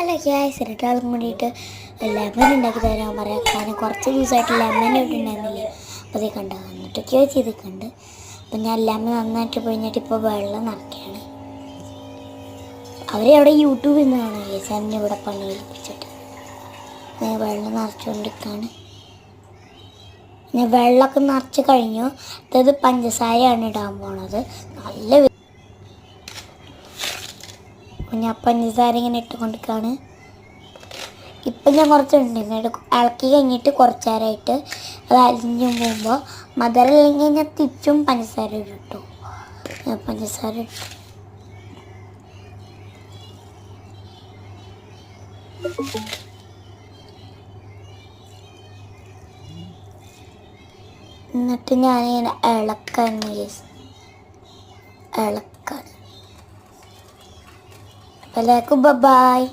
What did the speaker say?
Hello gas ഇരട്ടാൾക്ക് വേണ്ടിയിട്ട് lemon ഉണ്ടാക്കി തരാൻ പറയാം. കാരണം കുറച്ച് ദിവസമായിട്ട് ലെമൺ ഇട്ടുണ്ടായിരുന്നില്ലേ, അപ്പോൾ അത് കണ്ടു എന്നിട്ടൊക്കെയോ ചെയ്തിട്ടുണ്ട്. അപ്പം ഞാൻ ലെമൺ നന്നായിട്ട് പിഴിഞ്ഞിട്ട് ഇപ്പോൾ വെള്ളം നിറയ്ക്കുകയാണ്. അവരവിടെ യൂട്യൂബിൽ നിന്ന് കാണില്ലേ എന്നെ ഇവിടെ പണി ഏൽപ്പിച്ചിട്ട് ഞാൻ വെള്ളം നിറച്ചുകൊണ്ടിരിക്കുകയാണ്. ഞാൻ വെള്ളമൊക്കെ നിറച്ച് കഴിഞ്ഞു. അതായത് പഞ്ചസാരയാണ് ഇടാൻ പോണത്. നല്ല ഞാൻ പഞ്ചസാര ഇങ്ങനെ ഇട്ടുകൊണ്ടിരിക്കുകയാണ്. ഇപ്പം ഞാൻ കുറച്ച് ഉണ്ടെന്നിട്ട് ഇളക്കി കഴിഞ്ഞിട്ട് കുറച്ച് നേരമായിട്ട് അത് അരിഞ്ഞു പോകുമ്പോൾ മധുരം ഇല്ലെങ്കിൽ ഞാൻ തിരിച്ചും പഞ്ചസാര ഇട്ടു. പഞ്ചസാര ഇട്ടു. എന്നിട്ട് ഞാനിങ്ങനെ ഇളക്കാൻ ഇളക്കാൻ. അപ്പോൾ ബൈ.